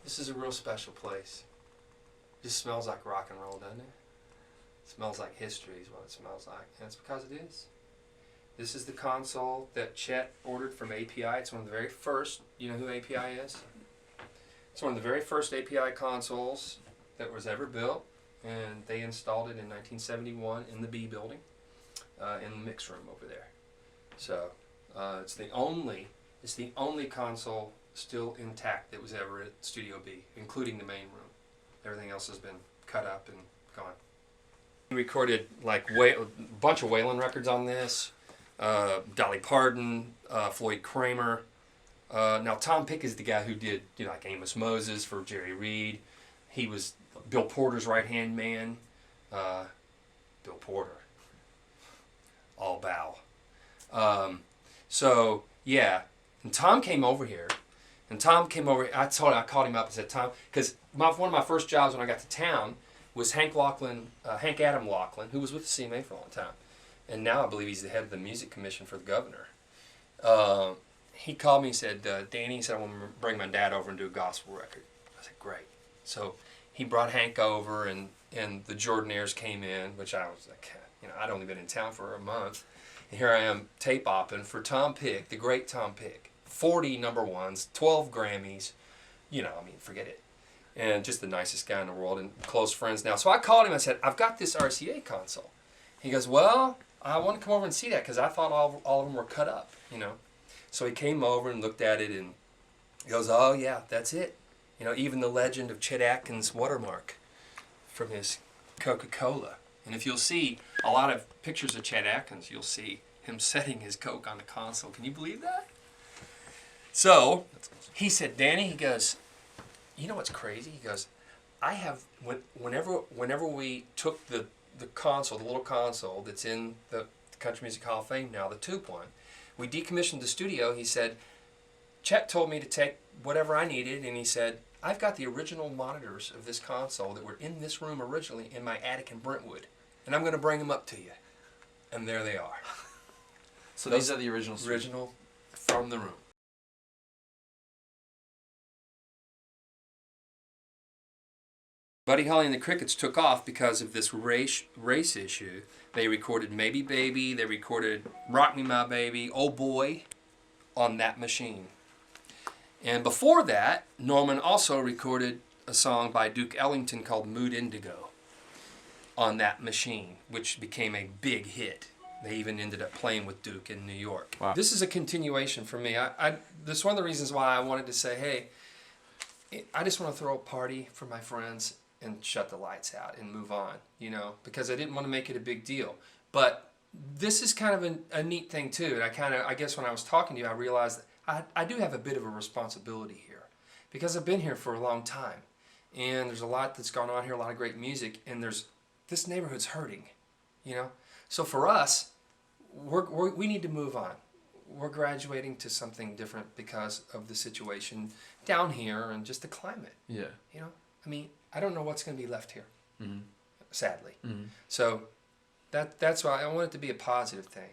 This is a real special place. It just smells like rock and roll, doesn't it? It smells like history is what it smells like. And it's because it is. This is the console that Chet ordered from API. It's one of the very first. You know who API is? It's one of the very first API consoles that was ever built. And they installed it in 1971 in the B building, in the mix room over there. So it's the only console still intact that was ever at Studio B, including the main room. Everything else has been cut up and gone. We recorded like a bunch of Waylon records on this. Dolly Parton, Floyd Kramer. Now Tom Pick is the guy who did like Amos Moses for Jerry Reed. He was Bill Porter's right-hand man. Bill Porter. All bow. So, yeah. And Tom came over here. I called him up and said, Tom, because one of my first jobs when I got to town was Hank Adam Laughlin, who was with the CMA for a long time. And now I believe he's the head of the music commission for the governor. He called me and said, Danny, he said, I want to bring my dad over and do a gospel record. I said, great. So he brought Hank over, and the Jordanaires came in, which I was like, I'd only been in town for a month. And here I am tape opping for Tom Pick, the great Tom Pick. 40 number ones, 12 Grammys, forget it. And just the nicest guy in the world and close friends now. So I called him, I said, I've got this RCA console. He goes, well, I want to come over and see that because I thought all of them were cut up, So he came over and looked at it and he goes, oh yeah, that's it. Even the legend of Chet Atkins' watermark from his Coca-Cola. And if you'll see a lot of pictures of Chet Atkins, you'll see him setting his Coke on the console. Can you believe that? So he said, Danny, he goes, you know what's crazy? He goes, I have, whenever we took the console, the little console that's in the Country Music Hall of Fame now, the tube one, we decommissioned the studio. He said, Chet told me to take whatever I needed, and he said, I've got the original monitors of this console that were in this room originally in my attic in Brentwood, and I'm going to bring them up to you. And there they are. So these are the original from the room. Buddy Holly and the Crickets took off because of this race issue. They recorded Maybe Baby, they recorded Rock Me My Baby, Oh Boy, on that machine. And before that, Norman also recorded a song by Duke Ellington called Mood Indigo on that machine, which became a big hit. They even ended up playing with Duke in New York. Wow. This is a continuation for me. This is one of the reasons why I wanted to say, hey, I just want to throw a party for my friends and shut the lights out and move on, because I didn't want to make it a big deal. But this is kind of a neat thing too. And I guess when I was talking to you, I realized that I do have a bit of a responsibility here because I've been here for a long time. And there's a lot that's gone on here, a lot of great music, and this neighborhood's hurting, So for us, we need to move on. We're graduating to something different because of the situation down here and just the climate. Yeah. I don't know what's going to be left here, mm-hmm. sadly. Mm-hmm. So that's why I want it to be a positive thing.